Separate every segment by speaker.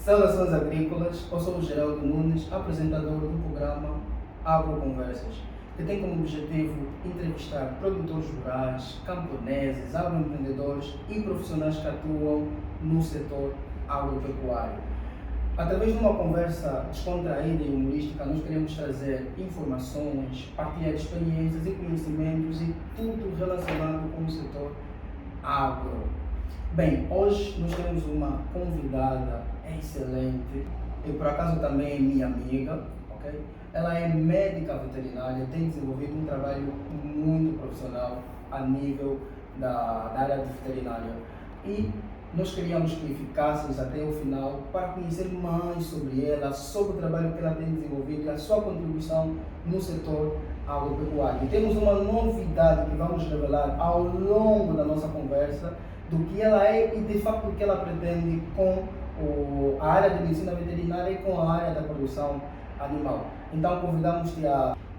Speaker 1: Saudações agrícolas, eu sou o Geraldo Nunes, apresentador do programa Agroconversas, que tem como objetivo entrevistar produtores rurais, camponeses, agroempreendedores e profissionais que atuam no setor agropecuário. Através de uma conversa descontraída e humorística, nós queremos trazer informações, partilhar experiências e conhecimentos e tudo relacionado com o setor agro. Bem, hoje nós temos uma convidada excelente e por acaso também é minha amiga, ok? Ela é médica veterinária, tem desenvolvido um trabalho muito profissional a nível da área de veterinária e nós queríamos que ficássemos até o final para conhecer mais sobre ela, sobre o trabalho que ela tem desenvolvido e a sua contribuição no setor agropecuário. E temos uma novidade que vamos revelar ao longo da nossa conversa do que ela é e de facto o que ela pretende com a área de medicina veterinária e com a área da produção animal. Então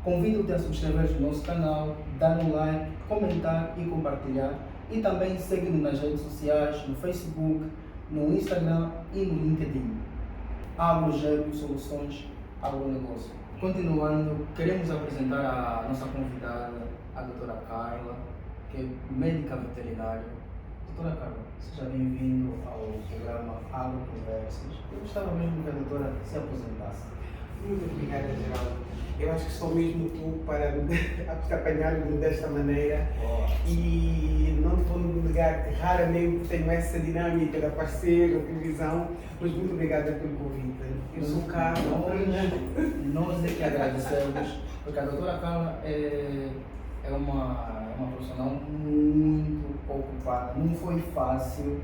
Speaker 1: convido-te a subscrever o nosso canal, dar um like, comentar e compartilhar. E também seguir-nos nas redes sociais, no Facebook, no Instagram e no LinkedIn. Agrogênio Soluções Agronegócio. Continuando, queremos apresentar a nossa convidada, a doutora Carla, que é médica veterinária. Doutora Carla, seja bem-vindo ao programa Agroconversas. Eu gostava mesmo que a doutora se aposentasse.
Speaker 2: Muito obrigada, Geraldo. Eu acho que sou mesmo tu para te apanhar-me desta maneira. E não te vou negar que raramente tenho essa dinâmica de aparecer na televisão, mas muito obrigada pelo convite. Eu sou Carla.
Speaker 1: Nós é que agradecemos, porque a doutora Carla é uma profissional muito ocupada. Não foi fácil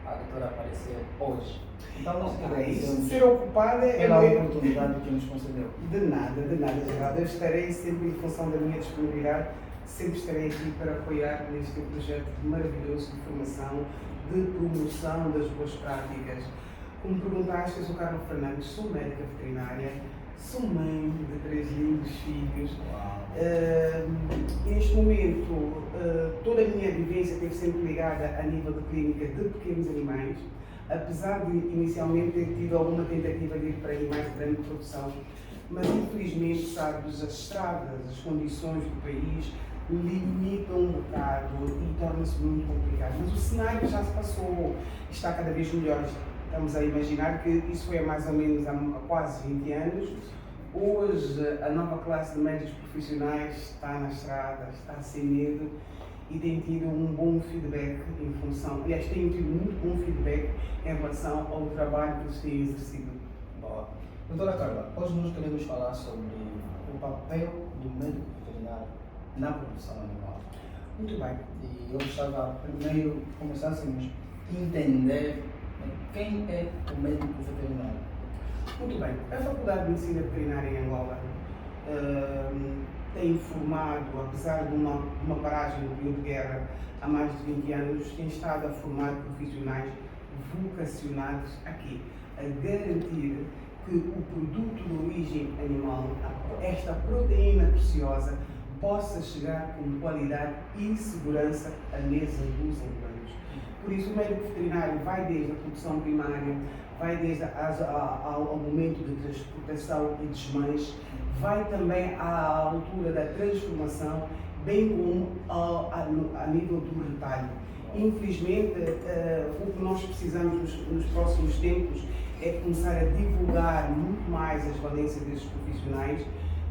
Speaker 1: a doutora aparecer hoje. Então nós agradecemos
Speaker 2: ser ocupada
Speaker 1: pela oportunidade que nos concedeu.
Speaker 2: De nada, Geraldo. Eu estarei sempre em função da minha disponibilidade, sempre estarei aqui para apoiar neste projeto maravilhoso de formação, de promoção das boas práticas. Como perguntaste, eu sou Carla Fernandes, sou médica veterinária, sou mãe de 3 lindos filhos. Neste momento, toda a minha vivência esteve sempre ligada a nível de clínica de pequenos animais, apesar de inicialmente ter tido alguma tentativa de ir para animais de grande produção, mas infelizmente, sabes, as estradas, as condições do país limitam um bocado e torna-se muito complicado. Mas o cenário já se passou, está cada vez melhor. Estamos a imaginar que isso foi há mais ou menos há quase 20 anos. Hoje a nova classe de médicos profissionais está na estrada, está sem medo e tem tido um bom feedback em função, aliás, tem tido muito bom feedback em relação ao trabalho que eles têm exercido.
Speaker 1: Boa. Doutora Carla, hoje nós queremos falar sobre o papel do médico veterinário na produção animal.
Speaker 2: Muito bem.
Speaker 1: E eu gostava primeiro que começássemos a entender quem é o médico veterinário.
Speaker 2: Muito bem. A Faculdade de Medicina Veterinária em Angola tem formado, apesar de uma paragem no período de guerra há mais de 20 anos, tem estado a formar profissionais vocacionados aqui, a garantir que o produto de origem animal, esta proteína preciosa, possa chegar com qualidade e segurança à mesa dos humanos. Por isso, o médico veterinário vai desde a produção primária, vai desde ao momento de transportação e desmanche, vai também à altura da transformação, bem como a nível do retalho. Infelizmente, o que nós precisamos nos próximos tempos é começar a divulgar muito mais as valências desses profissionais,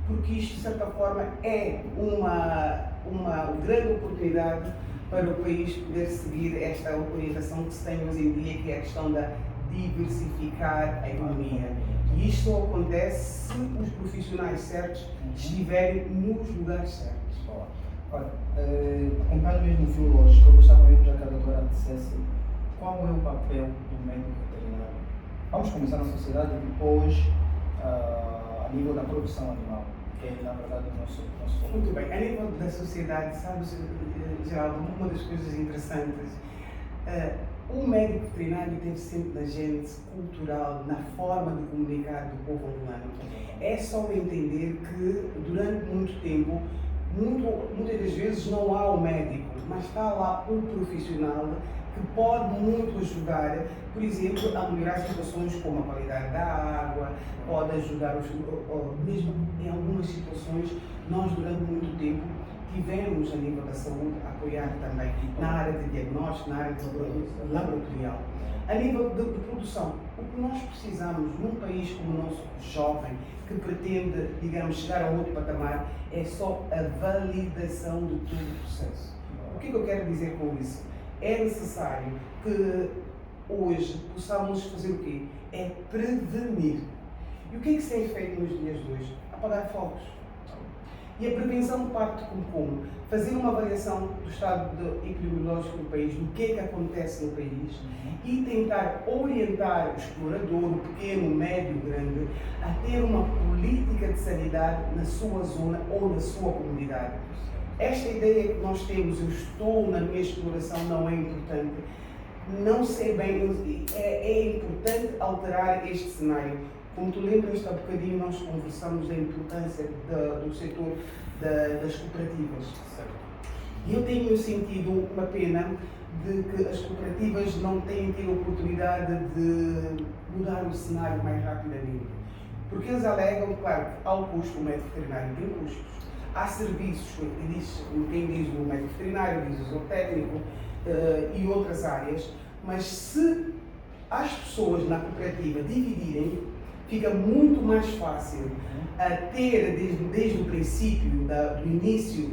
Speaker 2: porque isto, de certa forma, é uma grande oportunidade para o país poder seguir esta orientação que se tem hoje em dia, que é a questão da diversificar a economia. E isto só acontece se os profissionais certos estiverem nos lugares certos.
Speaker 1: Olha, acompanhando mesmo o fio lógico, eu gostava mesmo que a doutora dissesse qual é o papel do médico veterinário. Vamos começar na sociedade e depois a nível da produção animal, que é na verdade o nosso foco.
Speaker 2: Muito bem, a nível da sociedade, sabes, Geraldo, uma das coisas interessantes, o médico veterinário teve sempre na gente cultural, na forma de comunicar do povo angolano. É só entender que durante muito tempo, muitas das vezes não há o médico, mas está lá um profissional que pode muito ajudar, por exemplo, a melhorar situações como a qualidade da água, pode ajudar, mesmo em algumas situações, nós durante muito tempo tivemos a nível da saúde a apoiar também na área de diagnóstico, na área de laboratorial. A nível de produção, o que nós precisamos num país como o nosso, jovem, que pretende, digamos, chegar a outro patamar, é só a validação de todo o processo. O que eu quero dizer com isso? É necessário que hoje possamos fazer o quê? É prevenir. E o que é que se tem feito nos dias de hoje? Apagar fogos. E a prevenção parte como? Fazer uma avaliação do estado epidemiológico do país, do que é que acontece no país e tentar orientar o explorador, o pequeno, o médio, o grande, a ter uma política de sanidade na sua zona ou na sua comunidade. Esta ideia que nós temos, eu estou na minha exploração, não é importante. Não sei bem, é importante alterar este cenário. Como tu lembras, há bocadinho nós conversamos da importância do setor das cooperativas. E eu tenho sentido uma pena de que as cooperativas não têm tido a oportunidade de mudar o cenário mais rapidamente. Porque eles alegam, claro, há o custo, o médico veterinário tem custos, há serviços, quem diz o médico veterinário, diz o zootécnico e outras áreas, mas se as pessoas na cooperativa dividirem, fica muito mais fácil ter, desde o princípio, do início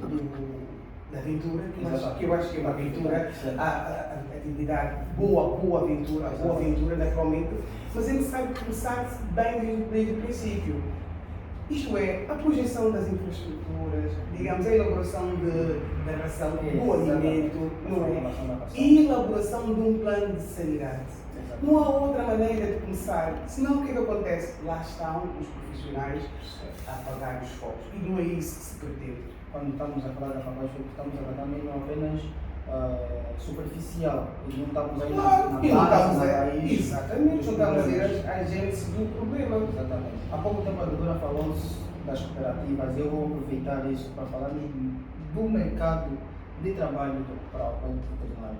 Speaker 2: da aventura, que eu acho que é uma aventura, a atividade boa aventura, naturalmente, mas é necessário começar bem desde o princípio. Isto é, a projeção das infraestruturas, digamos, a elaboração da ração, do alimento, e a elaboração de um plano de sanidade. Não há outra maneira de começar, senão o que é que acontece? Lá estão os profissionais a apagar os fogos. E não é isso que se pretende.
Speaker 1: Quando estamos a falar de apagar os fogos, estamos a tratar mesmo apenas superficial. E não estamos aí na base.
Speaker 2: Exatamente, não estamos a ir à gênese do problema.
Speaker 1: Exatamente. Há pouco tempo a doutora falou das cooperativas. Eu vou aproveitar isso para falarmos do mercado de trabalho para o veterinário.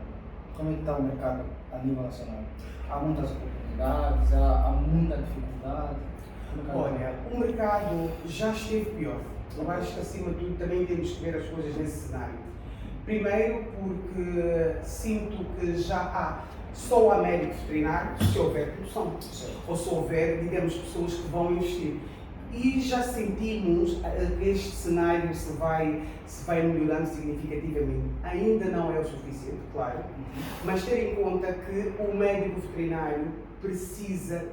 Speaker 1: Como é que está o mercado a nível nacional? Há muitas oportunidades, há muita dificuldade.
Speaker 2: Olha, o mercado já esteve pior. Eu acho que, acima de tudo, também temos que ver as coisas nesse cenário. Primeiro, porque sinto que já há só a médico veterinário, se houver produção, ou se houver, digamos, pessoas que vão investir. E já sentimos que este cenário se vai melhorando significativamente. Ainda não é o suficiente, claro, mas ter em conta que o médico veterinário precisa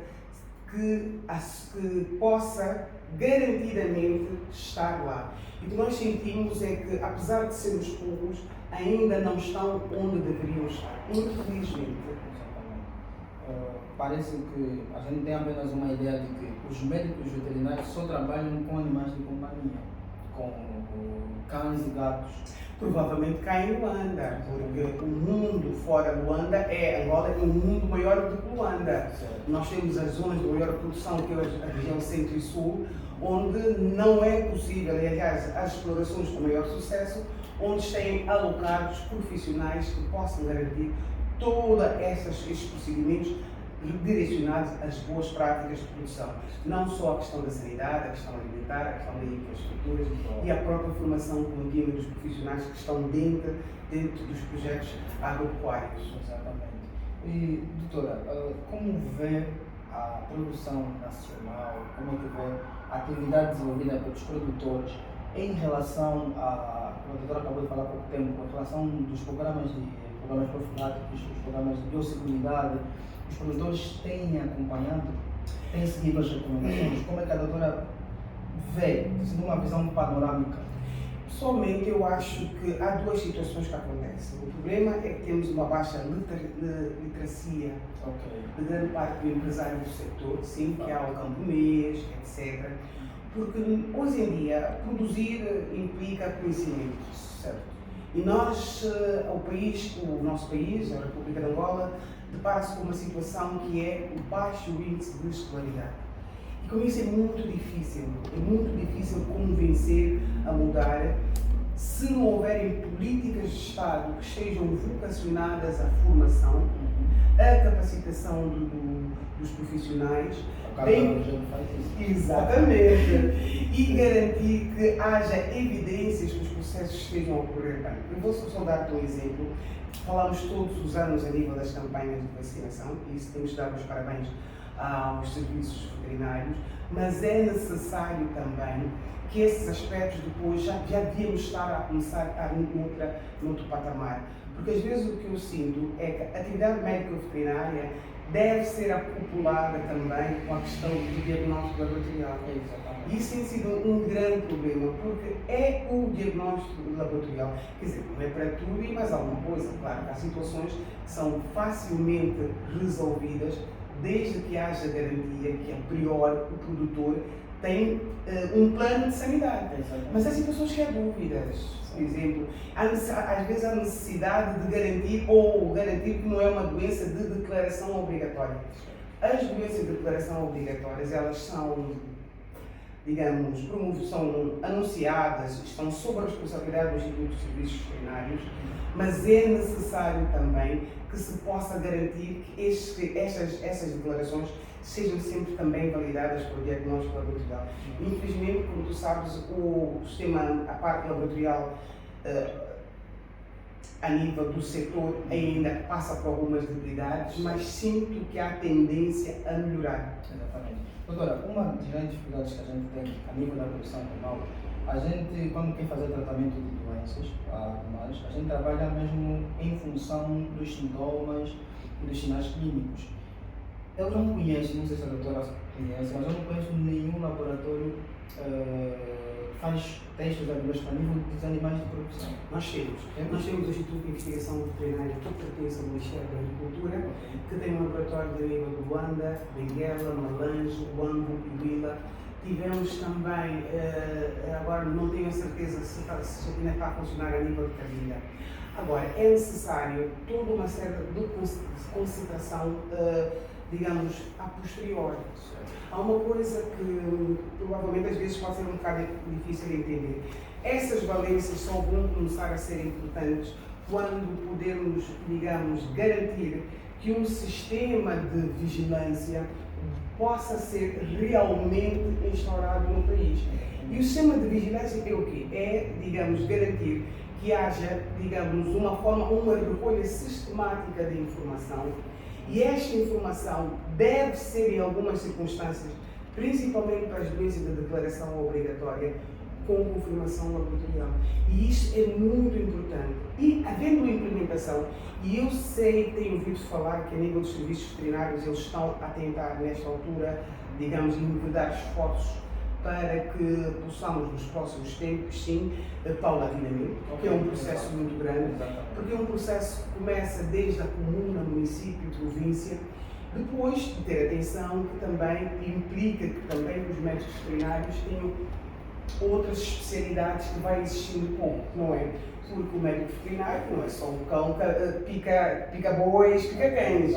Speaker 2: que possa garantidamente estar lá. E o que nós sentimos é que, apesar de sermos poucos, ainda não estão onde deveriam estar, infelizmente.
Speaker 1: Parece que a gente tem apenas uma ideia de que os médicos veterinários só trabalham com animais de companhia, com cães e gatos.
Speaker 2: Provavelmente cá em Luanda, porque o mundo fora de Luanda Angola é um mundo maior do que Luanda. Nós temos as zonas de maior produção, que é a região centro e sul, onde não é possível, e aliás, as explorações com maior sucesso, onde têm alocados profissionais que possam garantir todos esses procedimentos direcionados às boas práticas de produção. Não só a questão da sanidade, a questão alimentar, a questão da infraestrutura e a própria formação contínua dos profissionais que estão dentro dos projetos agropecuários.
Speaker 1: Exatamente. E, doutora, como vê a produção nacional, como é que vê a atividade desenvolvida pelos produtores em relação a, como a doutora acabou de falar há pouco tempo, em relação dos programas profiláticos, dos programas de biosseguridade, os produtores têm acompanhado, têm seguido as recomendações? Como é que a doutora vê, sendo uma visão panorâmica?
Speaker 2: Pessoalmente, eu acho que há duas situações que acontecem. O problema é que temos uma baixa literacia de grande parte do empresário do setor, sim, que há o camponês, etc. Porque hoje em dia, produzir implica conhecimento, certo? E nós, o nosso país, a República de Angola, depara-se com uma situação que é o baixo índice de escolaridade. E com isso é muito difícil convencer a mudar se não houverem políticas de Estado que estejam vocacionadas à formação, a capacitação dos profissionais, exatamente, e garantir que haja evidências que os processos estejam a ocorrer bem. Eu vou só dar-te um exemplo. Falamos todos os anos a nível das campanhas de vacinação, e isso temos de dar os parabéns aos serviços veterinários, mas é necessário também que esses aspectos depois já devíamos estar a começar a estar noutro patamar. Porque às vezes o que eu sinto é que a atividade médico-veterinária deve ser acoplada também com a questão do diagnóstico laboratorial. Isso tem sido um grande problema, porque é o diagnóstico laboratorial, quer dizer, não é para tudo e mais alguma coisa, claro, há situações que são facilmente resolvidas desde que haja garantia que, a priori, o produtor tem um plano de sanidade. Mas há situações que há dúvidas. Por exemplo, às vezes há necessidade de garantir que não é uma doença de declaração obrigatória. As doenças de declaração obrigatórias, elas são, digamos, são anunciadas, estão sob a responsabilidade do Instituto de Serviços Veterinários, mas é necessário também que se possa garantir que essas declarações sejam sempre também validadas pelo diagnóstico laboratorial. Infelizmente, como tu sabes, o sistema, a parte laboratorial, a nível do setor, ainda passa por algumas debilidades, mas sinto que há tendência a melhorar.
Speaker 1: Exatamente. Doutora, uma das grandes dificuldades que a gente tem a nível da produção animal, a gente, quando quer fazer tratamento de doenças animais, a gente trabalha mesmo em função dos sintomas e dos sinais clínicos. Eu não conheço, não sei se a doutora conhece, mas eu não conheço nenhum laboratório que faz testes diagnósticos a nível dos animais de produção.
Speaker 2: Nós temos o Instituto de Investigação Veterinária que pertence ao Ministério da Agricultura, que tem um laboratório de nível de Luanda, Benguela, Malange, Huambo e Huila. Tivemos também, agora não tenho a certeza se ainda está a funcionar a nível de Cavilha. Agora, é necessário toda uma série de consideração, digamos, a posteriori. Há uma coisa que provavelmente às vezes pode ser um bocado difícil de entender. Essas valências só vão começar a ser importantes quando pudermos, digamos, garantir que um sistema de vigilância possa ser realmente instaurado no país. E o sistema de vigilância é o quê? É, digamos, garantir que haja, digamos, uma recolha sistemática de informação, e esta informação deve ser, em algumas circunstâncias, principalmente para as doenças de declaração obrigatória, com confirmação laboratorial. E isto é muito importante. E havendo implementação, e eu sei, tenho ouvido falar que a nível dos serviços veterinários eles estão a tentar, nesta altura, digamos, enveredar esforços para que possamos nos próximos tempos, sim, paulatinamente, que é um processo muito grande, porque é um processo que começa desde a comuna, município, província, depois de ter atenção, que também implica que também os médicos veterinários tenham outras especialidades que vai existindo pouco, não é? Porque o médico veterinário não é só o cão que pica bois, pica cães.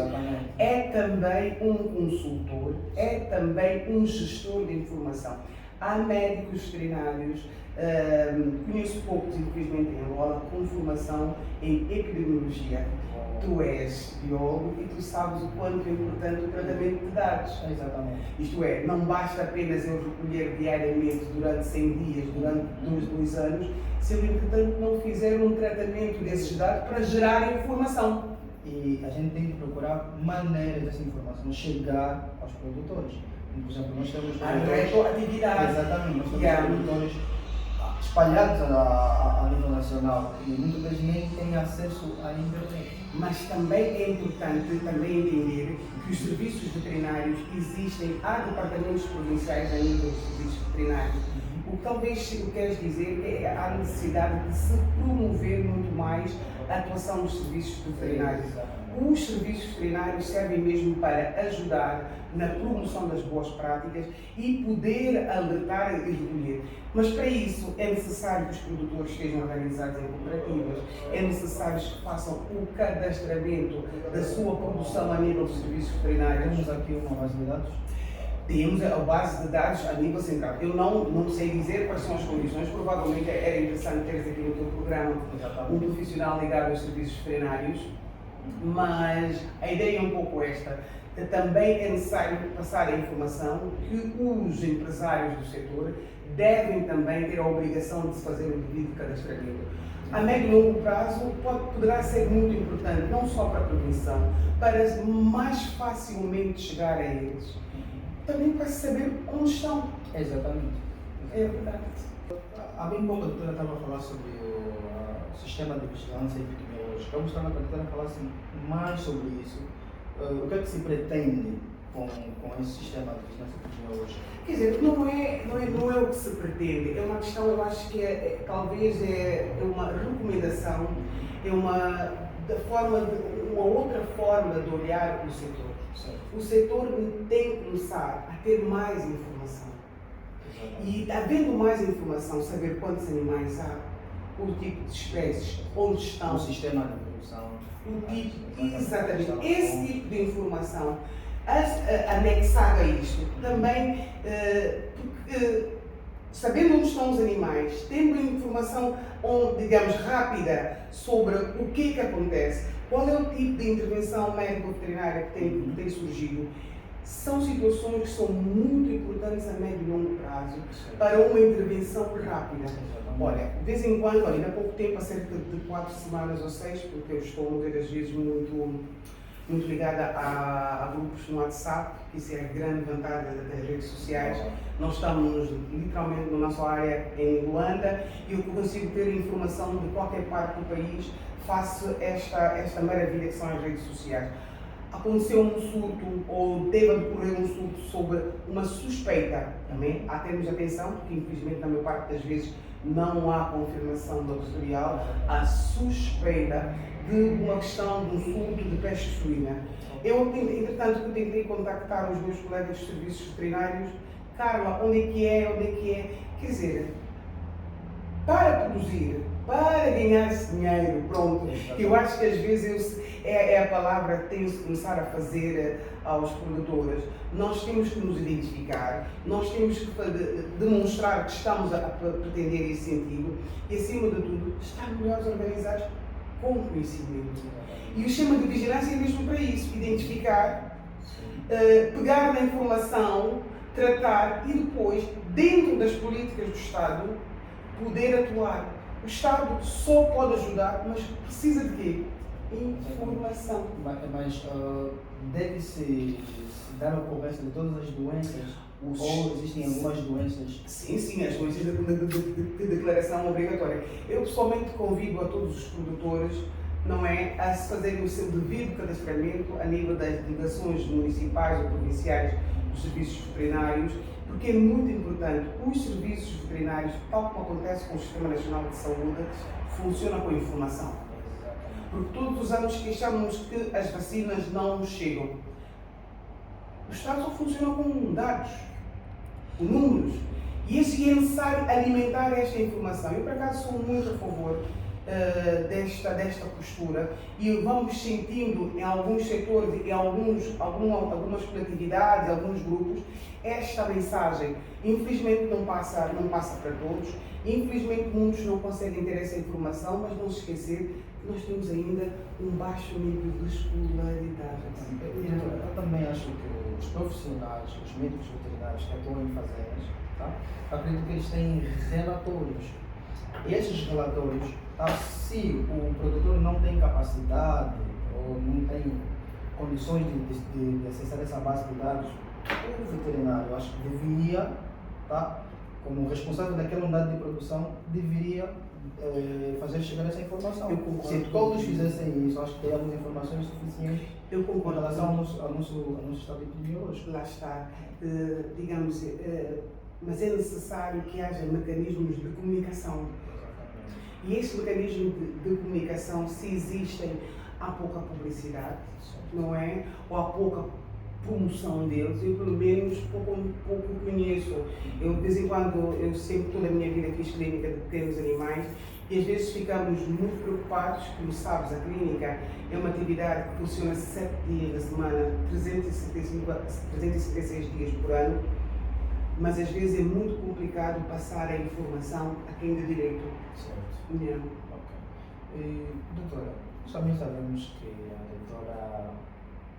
Speaker 2: É também um consultor, é também um gestor de informação. Há médicos veterinários, conheço poucos, infelizmente, em Angola, com formação em epidemiologia. Tu és biólogo e tu sabes o quanto é importante o tratamento de dados.
Speaker 1: Exatamente.
Speaker 2: Isto é, não basta apenas eu recolher diariamente durante 100 dias, durante 2 anos, se eu, entretanto, não fizer um tratamento desses dados para gerar informação.
Speaker 1: E a gente tem que procurar maneiras dessa informação chegar aos produtores. Por exemplo, nós temos
Speaker 2: retroatividade.
Speaker 1: Exatamente, nós temos produtores espalhados a nível nacional e muitas vezes nem têm acesso à internet.
Speaker 2: Mas também é importante também entender que os serviços veterinários existem, há departamentos provinciais a nível dos serviços veterinários. O que talvez o queres dizer é a necessidade de se promover muito mais a atuação dos serviços veterinários. Os serviços veterinários servem mesmo para ajudar na promoção das boas práticas e poder alertar e recolher. Mas para isso é necessário que os produtores estejam organizados em cooperativas, é necessário que façam o cadastramento da sua produção a nível dos serviços veterinários.
Speaker 1: Temos aqui uma base de dados?
Speaker 2: Temos a base de dados a nível central. Eu não sei dizer quais são as condições, provavelmente era interessante teres aqui no teu programa um profissional ligado aos serviços veterinários, mas a ideia é um pouco esta. Também é necessário passar a informação que os empresários do setor devem também ter a obrigação de se fazer o devido cadastramento. A médio e longo prazo poderá ser muito importante, não só para a prevenção, para mais facilmente chegar a eles, também para saber onde estão.
Speaker 1: Exatamente.
Speaker 2: É verdade.
Speaker 1: Há bem pouco a doutora estava a falar sobre o sistema de vigilância epidemiológica. Eu gostava que a doutora falasse mais sobre isso. O que é que se pretende com esse sistema de vigilância epidemiológica?
Speaker 2: Quer dizer, não é o que se pretende, é uma questão, eu acho que talvez é uma recomendação, é uma outra forma de olhar o setor. O setor tem que começar a ter mais informação. E havendo mais informação, saber quantos animais há, o tipo de espécies, onde estão,
Speaker 1: o sistema de produção,
Speaker 2: exatamente, esse tipo de informação anexada a isto, também sabendo onde estão os animais, tendo informação, digamos, rápida sobre o que acontece, qual é o tipo de intervenção médico-veterinária que tem surgido, são situações que são muito importantes a médio e longo prazo para uma intervenção rápida. Olha, de vez em quando, ainda há pouco tempo, há cerca de 4 semanas ou 6, porque eu estou muitas vezes muito ligada a grupos no WhatsApp, que isso é a grande vantagem das redes sociais. Nós estamos literalmente na nossa área em Luanda e eu consigo ter informação de qualquer parte do país face a esta maravilha que são as redes sociais. Aconteceu um surto ou deve decorrer um surto sobre uma suspeita, também há termos de atenção, porque infelizmente na maior parte das vezes não há confirmação laboratorial, a suspeita de uma questão de um surto de peste suína. Eu, entretanto, tentei contactar os meus colegas de serviços veterinários. Carla, onde é que é? Quer dizer, para produzir, para ganhar esse dinheiro, pronto, eu acho que às vezes é a palavra que temos que começar a fazer aos produtores. Nós temos que nos identificar, nós temos que demonstrar que estamos a pretender esse sentido e, acima de tudo, estar melhores organizados com conhecimento. E o sistema de vigilância é mesmo para isso, identificar, pegar na informação, tratar e depois, dentro das políticas do Estado, poder atuar. O Estado só pode ajudar, mas precisa de quê? Informação.
Speaker 1: Mas deve-se dar ocorrência de todas as doenças? Ou existem algumas doenças?
Speaker 2: Sim, as doenças de declaração obrigatória. Eu pessoalmente convido a todos os produtores, não é, a se fazerem o seu devido cadastramento a nível das delegações municipais ou provinciais dos serviços veterinários, porque é muito importante. Os serviços veterinários, tal como acontece com o Sistema Nacional de Saúde, funcionam com informação. Porque todos os anos queixamos que as vacinas não chegam. O Estado só funciona com dados, com números. E é necessário alimentar esta informação. Eu, por acaso, sou muito a favor desta postura e vamos sentindo em alguns setores, em algumas coletividades, alguns grupos, esta mensagem. Infelizmente não passa para todos, infelizmente muitos não conseguem ter essa informação, mas não se esquecer que nós temos ainda um baixo nível de escolaridade.
Speaker 1: Eu também acho que os profissionais, os médicos veterinários que atuam em fazendas, tá? Acredito que eles têm relatórios. E esses relatórios, se o produtor não tem capacidade ou não tem condições de acessar essa base de dados, o veterinário, eu acho que deveria, como responsável daquela unidade de produção, deveria fazer chegar essa informação. Se todos fizessem isso, acho que teríamos informações suficientes com relação ao nosso estado epidemiológico.
Speaker 2: Lá está. Digamos, mas é necessário que haja mecanismos de comunicação. E estes mecanismos de comunicação, se existem, há pouca publicidade, não é? Ou há pouca promoção deles, eu pelo menos pouco conheço. Eu de vez em quando, eu sempre toda a minha vida fiz clínica de pequenos animais e às vezes ficamos muito preocupados, como sabes, a clínica é uma atividade que funciona 7 dias da semana, 366 dias por ano, mas às vezes é muito complicado passar a informação a quem de direito.
Speaker 1: Certo.
Speaker 2: Yeah.
Speaker 1: Ok. Doutora, também sabemos que a doutora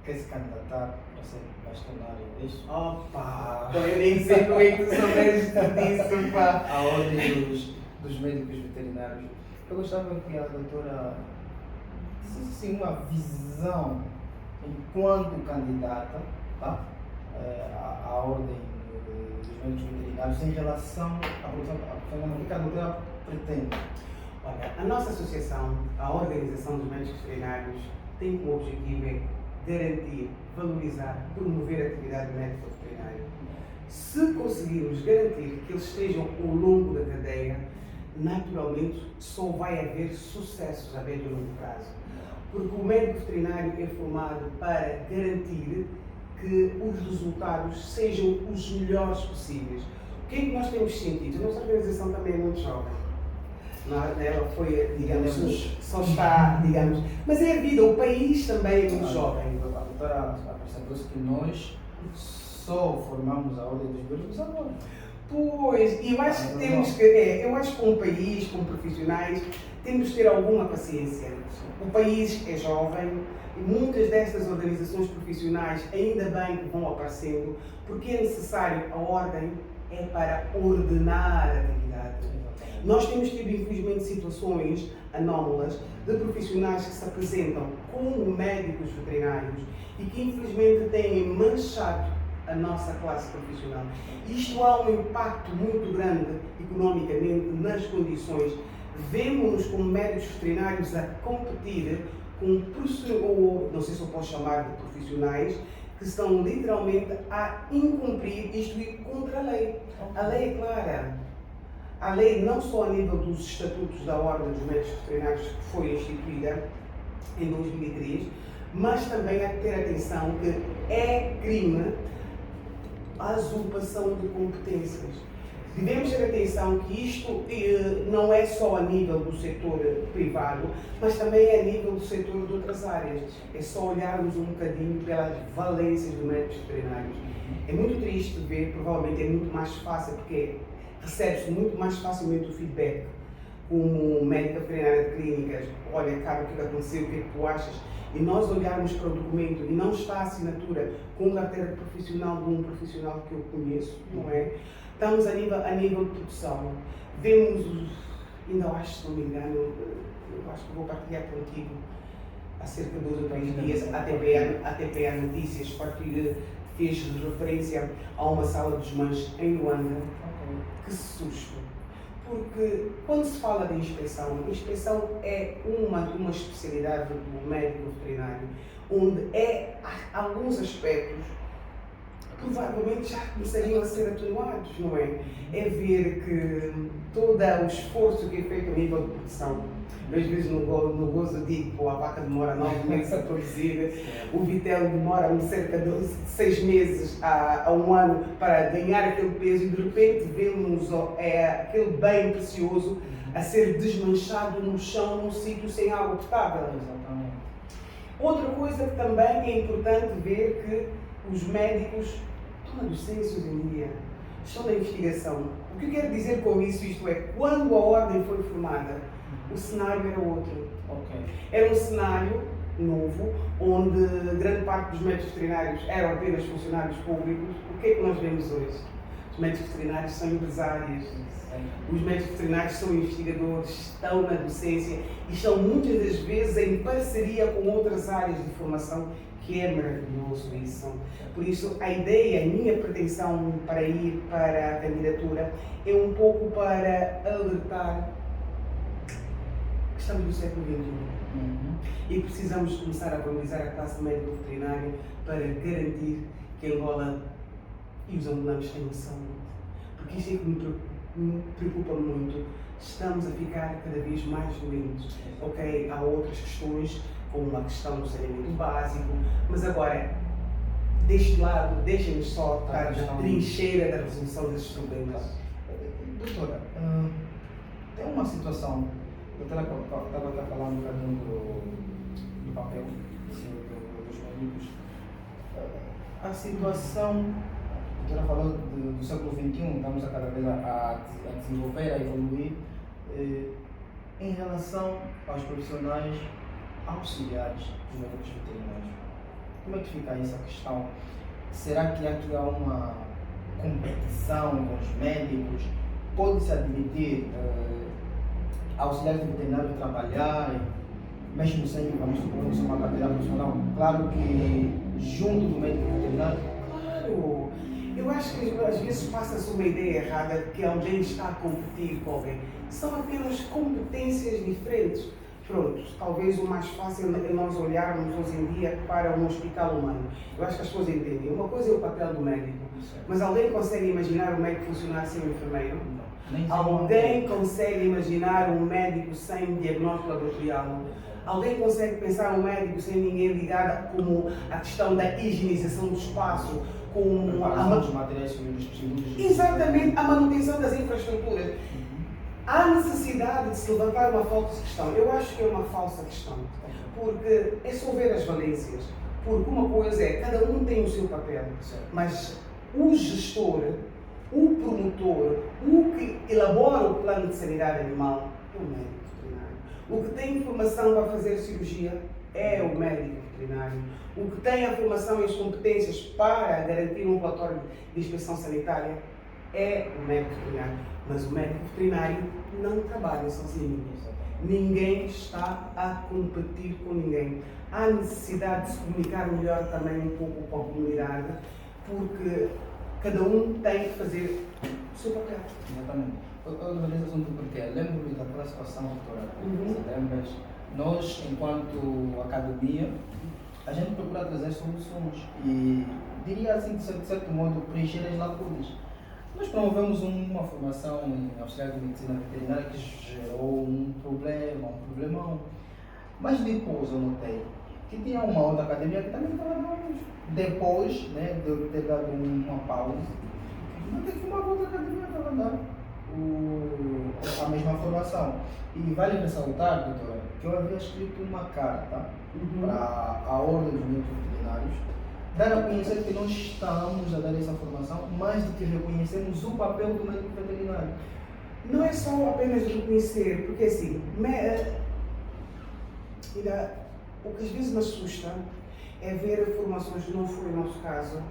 Speaker 1: quer se candidatar para ser bastonária, é isso?
Speaker 2: Opa! Eu nem sei como é que tu soubeste disso, pá!
Speaker 1: A ordem dos médicos veterinários. Eu gostava que a doutora tivesse uma visão enquanto candidata, tá? À ordem dos médicos veterinários em relação à profissão que a doutora pretende.
Speaker 2: Olha, a nossa associação, a Organização dos Médicos Veterinários, tem como objetivo garantir, valorizar, promover a atividade médica veterinária. Se conseguirmos garantir que eles estejam ao longo da cadeia, naturalmente só vai haver sucessos a médio e longo prazo. Porque o médico veterinário é formado para garantir que os resultados sejam os melhores possíveis. O que é que nós temos sentido? A nossa organização também é muito jovem. Ela foi, digamos, só está, digamos, mas é a vida, o país também é muito jovem.
Speaker 1: A doutora percebeu-se que nós só formamos a ordem dos biólogos agora.
Speaker 2: Pois, e eu acho que temos que, eu acho que como país, como profissionais, temos que ter alguma paciência. O país é jovem e muitas destas organizações profissionais ainda bem que vão aparecendo, porque é necessário, a ordem é para ordenar a atividade. Nós temos tido, infelizmente, situações anómalas de profissionais que se apresentam como médicos veterinários e que, infelizmente, têm manchado a nossa classe profissional. Isto há um impacto muito grande, economicamente, nas condições. Vemos-nos como médicos veterinários a competir com, ou não sei se eu posso chamar de profissionais, que estão literalmente a incumprir isto e contra a lei. A lei é clara. A lei, não só a nível dos estatutos da Ordem dos Médicos Veterinários, que foi instituída em 2003, mas também há que ter atenção que é crime a usurpação de competências. Devemos ter atenção que isto não é só a nível do setor privado, mas também é a nível do setor de outras áreas. É só olharmos um bocadinho pelas valências dos médicos veterinários. É muito triste ver, provavelmente é muito mais fácil, porque recebe-se muito mais facilmente o feedback como médica veterinária de clínicas. Olha, cara, o que aconteceu, o que é que tu achas? E nós olharmos para o documento e não está a assinatura com carteira profissional de um profissional que eu conheço, não é? Estamos a nível de produção. Vemos, ainda acho, se não me engano, eu acho que vou partilhar contigo há cerca de 2 ou 3 dias, a TPA Notícias fez referência a uma sala de desmanche em Luanda. Que susto! Porque quando se fala de inspeção, a inspeção é uma especialidade do médico veterinário, onde há alguns aspectos provavelmente já começariam a ser atenuados, não é? É ver que todo o esforço que é feito a nível de produção, às vezes no gozo digo, pô, a vaca demora 9 meses a produzir, o vitelo demora cerca de 6 meses a 1 ano para ganhar aquele peso e de repente vemos aquele bem precioso a ser desmanchado no chão, num sítio sem água potável.
Speaker 1: Exatamente.
Speaker 2: Outra coisa que também é importante ver que os médicos estão na docência hoje em dia, estão na investigação. O que eu quero dizer com isso, isto é, quando a ordem foi formada, o cenário era outro.
Speaker 1: Okay.
Speaker 2: Era um cenário novo, onde grande parte dos médicos veterinários eram apenas funcionários públicos. O que é que nós vemos hoje? Os médicos veterinários são empresários, os médicos veterinários são investigadores, estão na docência e estão muitas das vezes em parceria com outras áreas de formação, que é maravilhoso isso. Por isso, a ideia, a minha pretensão para ir para a candidatura é um pouco para alertar que estamos no século XXI e precisamos começar a valorizar a classe médica veterinária para garantir que Angola e os angolanos tenham saúde. Porque isso é que me preocupa muito. Estamos a ficar cada vez mais doentes. Ok, há outras questões, como a questão do saneamento básico, mas agora, deste lado, deixem-nos só estar
Speaker 1: questão-
Speaker 2: na trincheira da resolução desses problemas.
Speaker 1: Doutora, tem uma situação, eu estava a falar um bocadinho do papel assim, dos médicos. A situação, a doutora falou do século XXI, estamos a cada vez a desenvolver, a evoluir, em relação aos profissionais auxiliares dos médicos veterinários. Como é que fica essa questão? Será que aqui há uma competição com os médicos? Pode-se admitir auxiliares de veterinário trabalharem, mesmo sem, vamos supor, uma carteira profissional? Claro que junto do médico veterinário.
Speaker 2: Claro! Eu acho que às vezes passa-se uma ideia errada de que alguém está a competir com alguém. São apenas competências diferentes. Pronto, talvez o mais fácil é nós olharmos hoje em dia para um hospital humano. Eu acho que as pessoas entendem. Uma coisa é o papel do médico, mas alguém consegue imaginar o médico funcionar sem um enfermeiro? Alguém consegue imaginar um médico sem diagnóstico laboratorial? Alguém consegue pensar um médico sem ninguém ligado como a questão da higienização do espaço, com
Speaker 1: dos materiais cirúrgicos?
Speaker 2: Exatamente, a manutenção das infraestruturas. Há necessidade de se levantar uma falsa questão. Eu acho que é uma falsa questão, porque é só ver as valências. Porque uma coisa é, cada um tem o seu papel, mas o gestor, o promotor, o que elabora o plano de sanidade animal é o médico veterinário. O que tem informação para fazer cirurgia é o médico veterinário. O que tem a formação e as competências para garantir um relatório de inspeção sanitária é o médico veterinário. Mas o médico veterinário não trabalha sozinho. Ninguém está a competir com ninguém. Há necessidade de se comunicar melhor também um pouco com a comunidade, porque cada um tem que fazer o seu papel.
Speaker 1: Exatamente. Eu levei esse assunto porque lembro-me daquela situação, doutora. Lembras? Nós, enquanto academia, a gente procura trazer soluções e diria assim, de certo modo, preencher as lacunas. Nós promovemos uma formação em auxiliar de medicina veterinária que gerou um problemão. Mas depois eu notei que tinha uma outra academia que também estava dando, depois, né, de eu ter dado uma pausa, notei que uma outra academia estava dando a mesma formação. E vale ressaltar, doutora, que eu havia escrito uma carta para a Ordem dos Médicos Veterinários, dar a conhecer que nós estamos a dar essa formação, mais do que reconhecemos o papel do médico veterinário.
Speaker 2: Não é só apenas reconhecer, porque assim, o que às vezes me assusta é ver formações, não foi o nosso caso,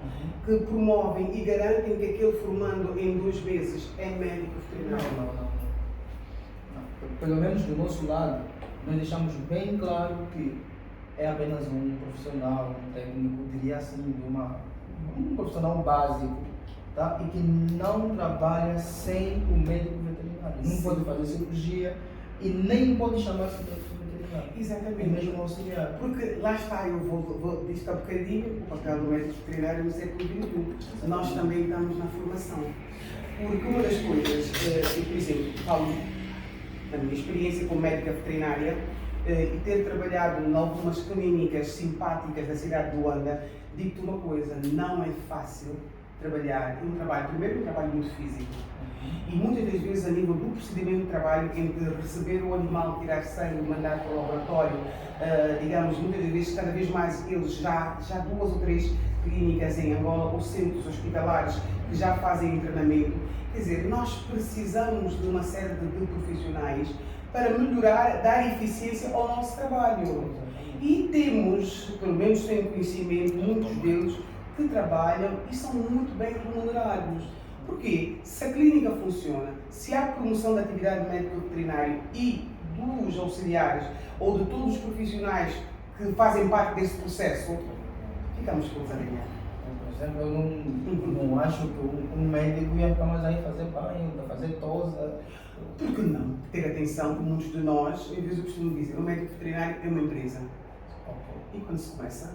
Speaker 2: que promovem e garantem que aquele formando em 2 meses é médico veterinário.
Speaker 1: Não. Pelo menos do nosso lado, nós deixamos bem claro que é apenas um profissional, um técnico, diria assim, um profissional básico, tá? E que não trabalha sem o médico veterinário. Não pode fazer cirurgia e nem pode chamar-se de médico veterinário.
Speaker 2: Exatamente.
Speaker 1: E mesmo auxiliar.
Speaker 2: Porque lá está, eu vou disto há bocadinho, o papel do médico veterinário no século XXI. Nós também estamos na formação. Porque uma das coisas, eu, por exemplo, falo da minha experiência como médica veterinária, e ter trabalhado em algumas clínicas simpáticas da cidade de Luanda, digo-te uma coisa, não é fácil trabalhar. Primeiro um trabalho muito físico, e muitas das vezes a nível do procedimento de trabalho, entre receber o animal, tirar sangue, mandar para o laboratório, digamos, muitas das vezes, cada vez mais eles já 2 ou 3 clínicas em Angola ou centros hospitalares que já fazem treinamento. Quer dizer, nós precisamos de uma série de profissionais para melhorar, dar eficiência ao nosso trabalho. E temos, pelo menos tenho conhecimento, muitos deles que trabalham e são muito bem remunerados. Porquê? Se a clínica funciona, se há promoção da atividade médico-veterinária e dos auxiliares ou de todos os profissionais que fazem parte desse processo, ficamos todos a ganhar.
Speaker 1: Por exemplo, eu não acho que um médico ia ficar mais aí fazer banho, fazer tosa.
Speaker 2: Por que não? Ter atenção que muitos de nós, às vezes eu costumo dizer, o médico veterinário é uma empresa. E quando se começa,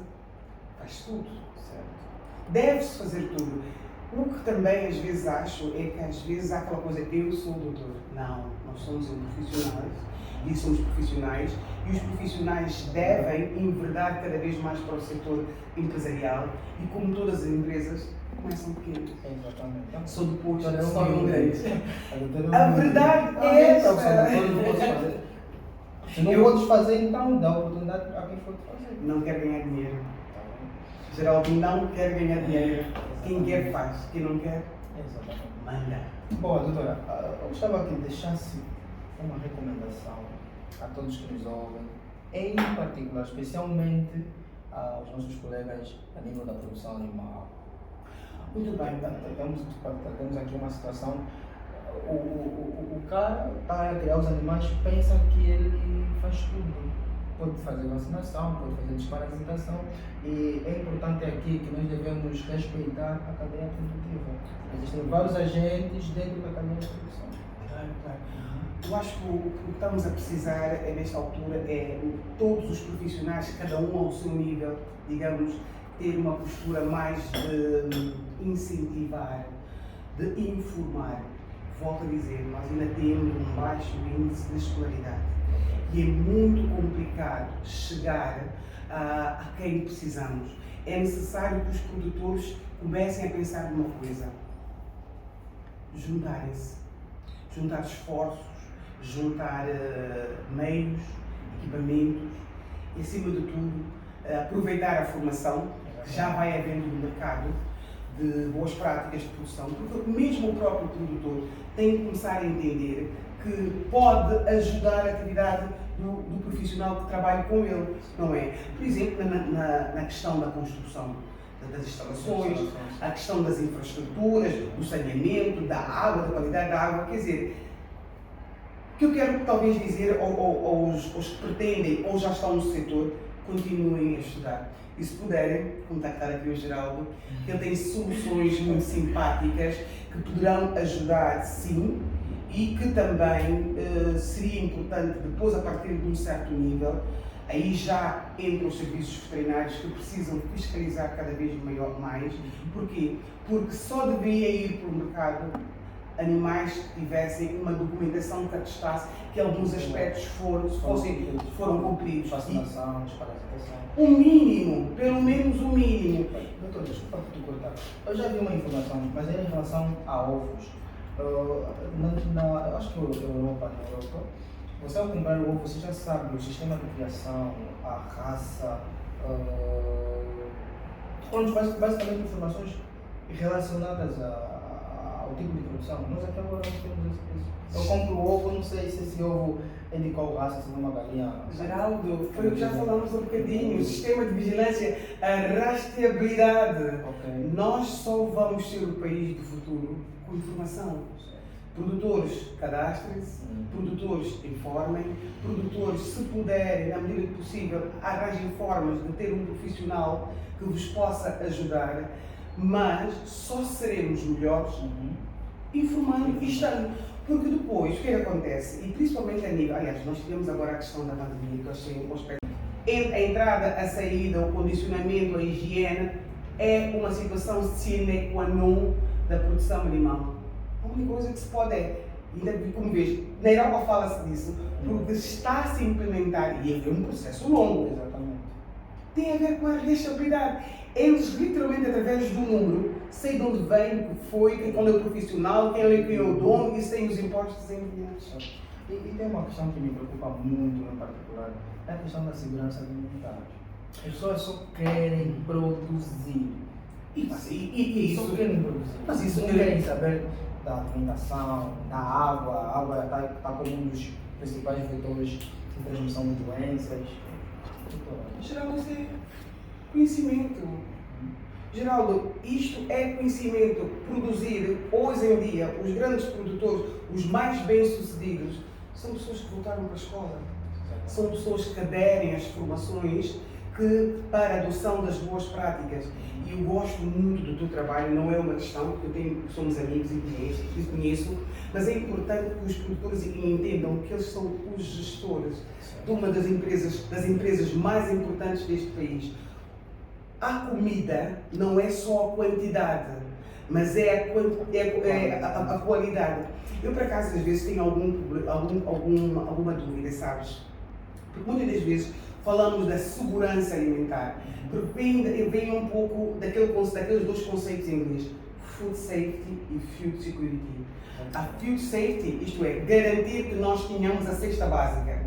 Speaker 2: faz tudo. Certo? Deve-se fazer tudo. O que também às vezes acho é que às vezes há aquela coisa, eu sou doutor. Não, nós somos profissionais e somos profissionais e os profissionais devem enverdar cada vez mais para o setor empresarial e como todas as empresas começam pequenas.
Speaker 1: Exatamente.
Speaker 2: Só depois
Speaker 1: Então,
Speaker 2: se tornam grandes.
Speaker 1: A
Speaker 2: A verdade é esta.
Speaker 1: Se não podes fazer, então dá a oportunidade a quem for fazer.
Speaker 2: Não quer ganhar dinheiro. Geraldo não quer ganhar dinheiro. Quem quer faz, quem não quer,
Speaker 1: Exatamente.
Speaker 2: manda.
Speaker 1: Boa, doutora, eu gostava que deixasse uma recomendação a todos que nos ouvem, em particular, especialmente aos nossos colegas a nível da produção animal.
Speaker 2: Muito bem.
Speaker 1: Temos aqui uma situação, o cara está a criar os animais, pensa que ele faz tudo. Pode fazer vacinação, pode fazer desparasitação e é importante aqui que nós devemos respeitar a cadeia produtiva. Existem vários agentes dentro da cadeia de produção.
Speaker 2: Claro. Eu acho que o que estamos a precisar nesta altura é todos os profissionais, cada um ao seu nível, digamos, ter uma postura mais de incentivar, de informar. Volto a dizer, nós ainda temos um baixo índice de escolaridade. E é muito complicado chegar a quem precisamos. É necessário que os produtores comecem a pensar numa coisa: juntarem-se, juntar esforços, juntar meios, equipamentos e, acima de tudo, aproveitar a formação que já vai havendo no mercado de boas práticas de produção, porque mesmo o próprio produtor tem que começar a entender que pode ajudar a atividade do profissional que trabalha com ele, não é? Por exemplo, na questão da construção das instalações, a questão das infraestruturas, do saneamento, da água, da qualidade da água, quer dizer, o que eu quero talvez dizer aos que pretendem ou já estão no setor, continuem a estudar. E se puderem, contactar aqui o Geraldo, que ele tem soluções muito simpáticas que poderão ajudar, sim, e que também seria importante depois, a partir de um certo nível, aí já entram os serviços veterinários que precisam fiscalizar cada vez mais. Porquê? Porque só deveria ir para o mercado animais que tivessem uma documentação que atestasse que alguns aspectos foram cumpridos.
Speaker 1: Vacinação, desparasitação.
Speaker 2: O mínimo, pelo menos o mínimo.
Speaker 1: Doutor, desculpa te cortar. Eu já vi uma informação, mas é em relação a ovos. Eu acho que na Europa, você ao comprar o ovo, você já sabe o sistema de criação, a raça, basicamente informações relacionadas ao tipo de produção. Nós aqui agora não temos isso. Eu compro o ovo, não sei se esse ovo é de qual raça, se não é uma galinha.
Speaker 2: Geraldo, foi o que já falamos um bocadinho, o sistema de vigilância, a rastreabilidade.
Speaker 1: Okay.
Speaker 2: Nós só vamos ser o país do futuro com informação. Produtores, cadastrem-se, produtores, informem, produtores, se puderem, na medida do possível, arranjem formas de ter um profissional que vos possa ajudar, mas só seremos melhores informando e estando. Porque depois, o que acontece? E principalmente a nível, aliás, nós tivemos agora a questão da pandemia, que eu sei um aspecto. A entrada, a saída, o condicionamento, a higiene, é uma situação sine qua non da produção animal. A única coisa que se pode ainda como vejo, na Europa fala-se disso, porque está a se implementar, e é um processo longo,
Speaker 1: Exatamente.
Speaker 2: tem a ver com a rastreabilidade. Eles, literalmente, através do número, sei de onde vem, o que foi, qual é o profissional, quem é o dono, e sem os impostos enviados.
Speaker 1: E tem uma questão que me preocupa muito, em particular, é a questão da segurança alimentar. As pessoas só querem produzir.
Speaker 2: Isso
Speaker 1: querem produzir.
Speaker 2: Mas isso
Speaker 1: não querem saber da alimentação, da água. A água está como um dos principais vetores de transmissão de doenças.
Speaker 2: Geraldo, isso é conhecimento. Geraldo, isto é conhecimento. Produzir, hoje em dia, os grandes produtores, os mais bem-sucedidos, são pessoas que voltaram para a escola. São pessoas que aderem às formações para a adoção das boas práticas. E eu gosto muito do teu trabalho, não é uma questão, porque somos amigos e conheço, mas é importante que os produtores entendam que eles são os gestores de uma das empresas mais importantes deste país. A comida não é só a quantidade. mas é a qualidade. Eu, por acaso, às vezes tenho alguma dúvida, sabes? Porque muitas das vezes falamos da segurança alimentar, porque vem um pouco daqueles dois conceitos em inglês, food safety e food security. A food safety, isto é, garantir que nós tenhamos a cesta básica.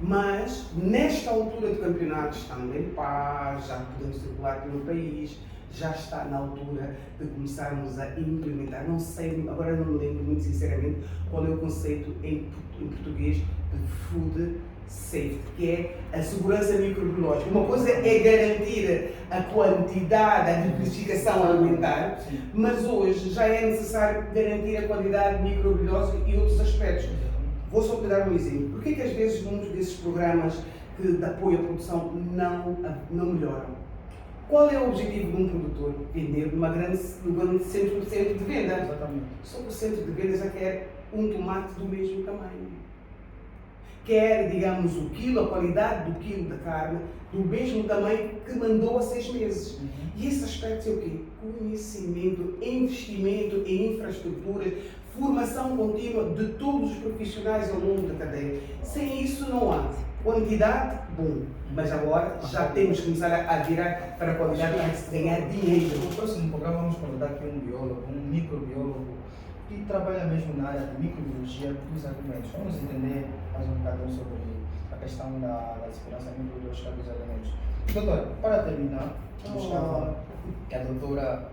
Speaker 2: Mas, nesta altura do campeonato, estamos em paz, já podemos circular pelo país, já está na altura de começarmos a implementar. Não sei, agora não me lembro muito sinceramente qual é o conceito em português de food safety, que é a segurança microbiológica. Uma coisa é garantir a quantidade, a diversificação alimentar, mas hoje já é necessário garantir a qualidade microbiológica e outros aspectos. Vou só te dar um exemplo. Por que às vezes muitos desses programas de apoio à produção não melhoram? Qual é o objetivo de um produtor? Vender num grande centro de venda.
Speaker 1: Exatamente.
Speaker 2: Só que o centro de venda já quer um tomate do mesmo tamanho. Quer, digamos, o quilo, a qualidade do quilo da carne do mesmo tamanho que mandou há 6 meses. E esse aspecto é o quê? Conhecimento, investimento em infraestruturas, formação contínua de todos os profissionais ao longo da cadeia. Sem isso não há. Quantidade, bom, mas agora já temos que começar a virar para a qualidade para se ganhar dinheiro.
Speaker 1: No próximo programa vamos convidar aqui um biólogo, um microbiólogo, que trabalha mesmo na área de microbiologia dos alimentos. Vamos entender mais um bocadinho sobre a questão da segurança microbiológica dos alimentos. Doutora, para terminar, gostava que a doutora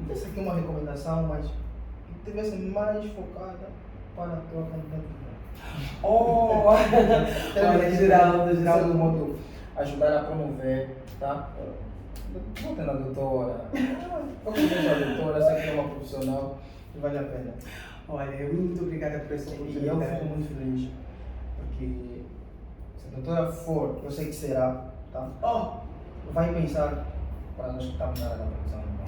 Speaker 1: desse aqui uma recomendação, mas que tivesse mais focada para a tua candidatura.
Speaker 2: De geral,
Speaker 1: de algum modo, ajudar a promover, tá? Votem na doutora. Eu conheço a doutora, sei que é uma profissional e vale a pena.
Speaker 2: Olha, muito obrigada por essa
Speaker 1: E eu
Speaker 2: oportunidade.
Speaker 1: fico muito feliz, porque se a doutora for, eu sei que será, tá? Vai pensar para nós que estamos na área da produção animal.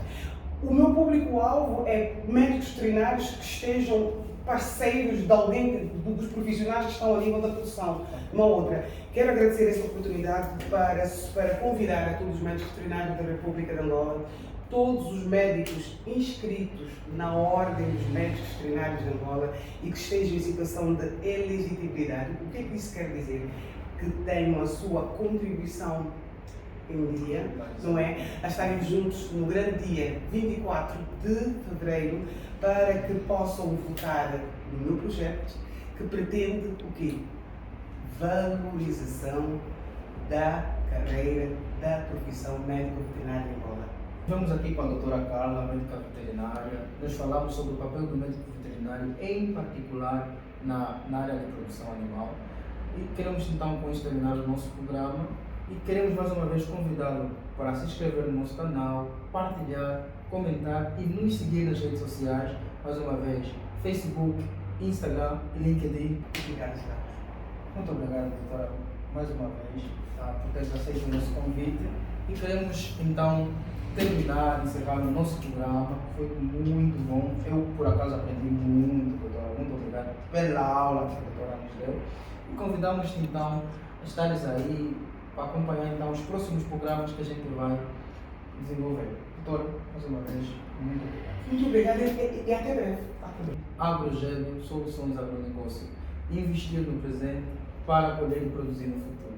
Speaker 2: O meu público-alvo é médicos veterinários que estejam parceiros de alguém, dos profissionais que estão a nível da produção. Uma outra. Quero agradecer esta oportunidade para convidar a todos os médicos veterinários da República de Angola, todos os médicos inscritos na Ordem dos Médicos Veterinários de Angola e que estejam em situação de elegibilidade. O que é que isso quer dizer? Que tenham a sua contribuição em dia, não é? A estarem juntos no grande dia 24 de fevereiro para que possam votar no meu projeto que pretende o quê? Valorização da carreira da profissão médico-veterinária em Angola.
Speaker 1: Vamos aqui com a doutora Carla, médica veterinária. Nós falamos sobre o papel do médico veterinário, em particular na área de produção animal. E queremos então com isso terminar o nosso programa e queremos mais uma vez convidá-lo para se inscrever no nosso canal, partilhar, comentar e nos seguir nas redes sociais, mais uma vez, Facebook, Instagram e LinkedIn.
Speaker 2: Obrigado, Jorge.
Speaker 1: Muito obrigado, doutora, mais uma vez, por ter aceito o nosso convite. E queremos então terminar, encerrar o nosso programa. Foi muito bom. Eu, por acaso, aprendi muito, doutora. Muito obrigado pela aula que a doutora nos deu. E convidamos-te então a estares aí para acompanhar então os próximos programas que a gente vai desenvolver. Doutora, mais uma vez, muito obrigado.
Speaker 2: Muito obrigada e até breve.
Speaker 1: Agrogênio, soluções agronegócio. Investir no presente para poder produzir no futuro.